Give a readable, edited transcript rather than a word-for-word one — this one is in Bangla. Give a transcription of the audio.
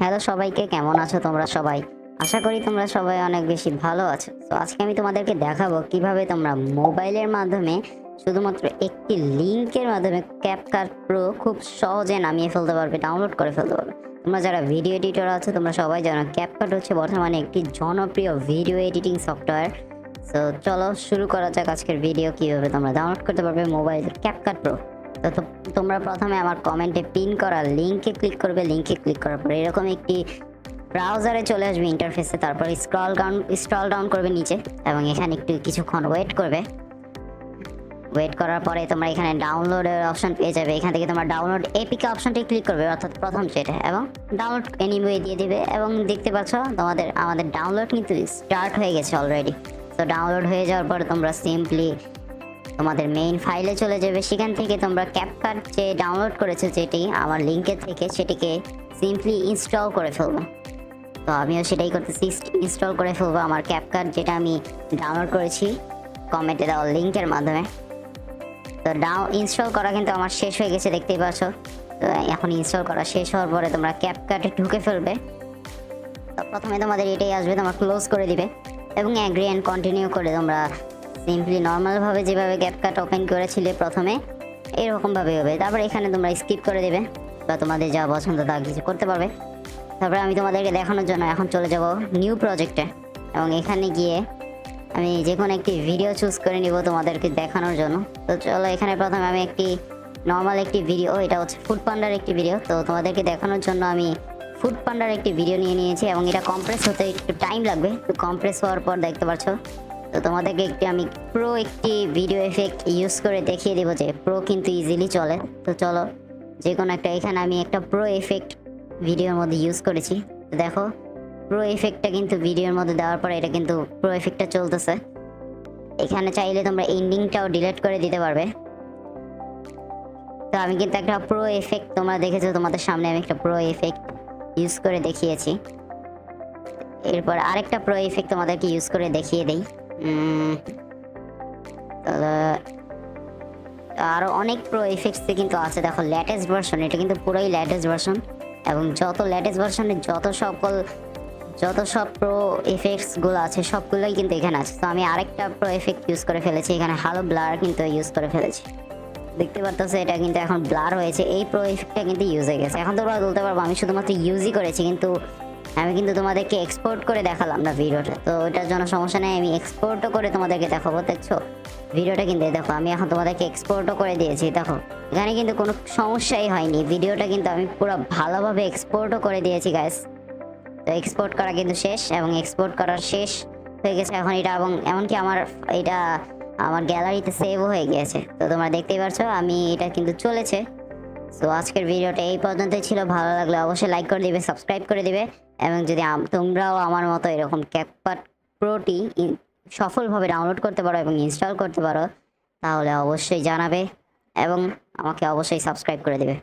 হ্যালো সবাইকে, কেমন আছো তোমরা সবাই? আশা করি তোমরা সবাই অনেক বেশি ভালো আছো। তো আজকে আমি তোমাদেরকে দেখাবো কিভাবে তোমরা মোবাইলের মাধ্যমে শুধুমাত্র একটি লিংকের মাধ্যমে ক্যাপকাট প্রো খুব সহজে নামিয়ে ফেলতে পারবে, ডাউনলোড করে ফেলতে পারবে। তোমরা যারা ভিডিও এডিটর আছো তোমরা সবাই জানো ক্যাপকাট হচ্ছে বর্তমানে একটি জনপ্রিয় ভিডিও এডিটিং সফটওয়্যার। তো চলো শুরু করা যাক আজকের ভিডিও, কিভাবে তোমরা ডাউনলোড করতে পারবে মোবাইলের ক্যাপকাট প্রো। তো তোমরা প্রথমে আমার কমেন্টে পিন করা লিংকে ক্লিক করবে। লিংকে ক্লিক করার পরে এরকম একটি ব্রাউজারে চলে আসবে ইন্টারফেসে। তারপর স্ক্রল ডাউন করবে নিচে এবং এখানে একটু কিছুক্ষণ ওয়েট করবে। ওয়েট করার পরে তোমরা এখানে ডাউনলোডের অপশন পেয়ে যাবে। এখান থেকে তোমরা ডাউনলোড এপিকে অপশনটি ক্লিক করবে, অর্থাৎ প্রথম যেটা, এবং ডাউনলোড এনিওয়ে দিয়ে দিবে। এবং দেখতে পাচ্ছ আমাদের ডাউনলোড কিন্তু স্টার্ট হয়ে গেছে অলরেডি। তো ডাউনলোড হয়ে যাওয়ার পরে তোমরা সিম্পলি তোমাদের মেইন ফাইলে চলে যাবে। সেখান থেকে তোমরা ক্যাপকাট যে ডাউনলোড করেছো, যেটি আমার লিঙ্কের থেকে, সেটিকে সিম্পলি ইনস্টল করে ফেলবো। তো আমিও সেটাই করতেছি, ইনস্টল করে ফেলবো আমার ক্যাপকাট যেটা আমি ডাউনলোড করেছি কমেন্টে দেওয়া লিঙ্কের মাধ্যমে। তো ইনস্টল করা কিন্তু আমার শেষ হয়ে গেছে, দেখতেই পাচ্ছ। তো এখন ইনস্টল করা শেষ হওয়ার পরে তোমরা ক্যাপকাটে ঢুকে ফেলবে। তো প্রথমে তোমাদের এটাই আসবে, তোমরা ক্লোজ করে দিবে এবং অ্যাগ্রি অ্যান্ড কন্টিনিউ করে তোমরা সিম্পলি নর্মালভাবে যেভাবে ক্যাপকাট ওপেন করেছিলে প্রথমে, এরকমভাবে হবে। তারপর এখানে তোমরা স্কিপ করে দেবে বা তোমাদের যা পছন্দ তা কিছু করতে পারবে। তারপরে আমি তোমাদেরকে দেখানোর জন্য এখন চলে যাব নিউ প্রজেক্টে, এবং এখানে গিয়ে আমি যে কোনো একটি ভিডিও চুজ করে নিব তোমাদেরকে দেখানোর জন্য। তো চলো, এখানে প্রথমে আমি একটি নর্মাল একটি ভিডিও, এটা হচ্ছে ফুড পান্ডার একটি ভিডিও, তো তোমাদেরকে দেখানোর জন্য আমি ফুড পান্ডার একটি ভিডিও নিয়ে নিয়েছি। এবং এটা কম্প্রেস হতে একটু টাইম লাগবে। তো কম্প্রেস হওয়ার পর দেখতে পাচ্ছ, তো তোমাদেরকে আমি একটি ভিডিও এফেক্ট ইউজ করে দেখিয়ে দেবো যে প্রো কিন্তু ইজিলি চলে। তো চলো, যে কোনো একটা, এখানে আমি একটা প্রো এফেক্ট ভিডিওর মধ্যে ইউজ করেছি। তো দেখো, প্রো এফেক্টটা কিন্তু ভিডিওর মধ্যে দেওয়ার পরে এটা কিন্তু প্রো এফেক্টটা চলতেছে। এখানে চাইলে তোমরা এন্ডিংটাও ডিলিট করে দিতে পারবে। তো আমি কিন্তু একটা প্রো এফেক্ট, তোমরা দেখেছো, তোমাদের সামনে আমি একটা প্রো এফেক্ট ইউজ করে দেখিয়েছি। এরপর আরেকটা প্রো এফেক্ট তোমাদেরকে ইউজ করে দেখিয়ে দেই। আরো অনেক প্রো এফেক্টস কিন্তু আছে। দেখো, লেটেস্ট ভার্সন, এটা কিন্তু পুরোই লেটেস্ট ভার্সন। এবং যত লেটেস্ট ভার্সনের যত সব প্রো এফেক্টস গুলো আছে সবগুলোই কিন্তু এখানে আছে। তো আমি আরেকটা প্রো এফেক্ট ইউজ করে ফেলেছি, এখানে হ্যালো ব্লার কিন্তু ইউজ করে ফেলেছি। দেখতে পারতেছো, এটা কিন্তু এখন ব্লার হয়েছে। এই প্রো এফেক্টটা কিন্তু ইউজ হয়ে গেছে। এখন তোমরা বলতে পারবো আমি শুধুমাত্র ইউজই করেছি, কিন্তু আমি কিন্তু তোমাদেরকে এক্সপোর্ট করে দেখালাম না ভিডিওটা। তো এটার জন্য সমস্যা নেই, আমি এক্সপোর্টও করে তোমাদেরকে দেখাবো। দেখছো ভিডিওটা কিন্তু, দেখো আমি এখন তোমাদেরকে এক্সপোর্টও করে দিয়েছি। দেখো এখানে কিন্তু কোনো সমস্যাই হয়নি, ভিডিওটা কিন্তু আমি পুরো ভালোভাবে এক্সপোর্টও করে দিয়েছি গাইস। তো এক্সপোর্ট করা কিন্তু শেষ, এবং এক্সপোর্ট করা শেষ হয়ে গেছে এখন এটা। এবং এমনকি এটা আমার গ্যালারিতে সেভও হয়ে গিয়েছে। তো তোমরা দেখতেই পারছো আমি এটা কিন্তু চলেছে। তো আজকের ভিডিওটা এই পর্যন্তই ছিল। ভালো লাগলে অবশ্যই লাইক করে দিবে, সাবস্ক্রাইব করে দিবে। এবং যদি তোমরাও আমার মতো এরকম ক্যাপকাট প্রোটি সফলভাবে ডাউনলোড করতে পারো এবং ইনস্টল করতে পারো, তাহলে অবশ্যই জানাবে এবং আমাকে অবশ্যই সাবস্ক্রাইব করে দিবে।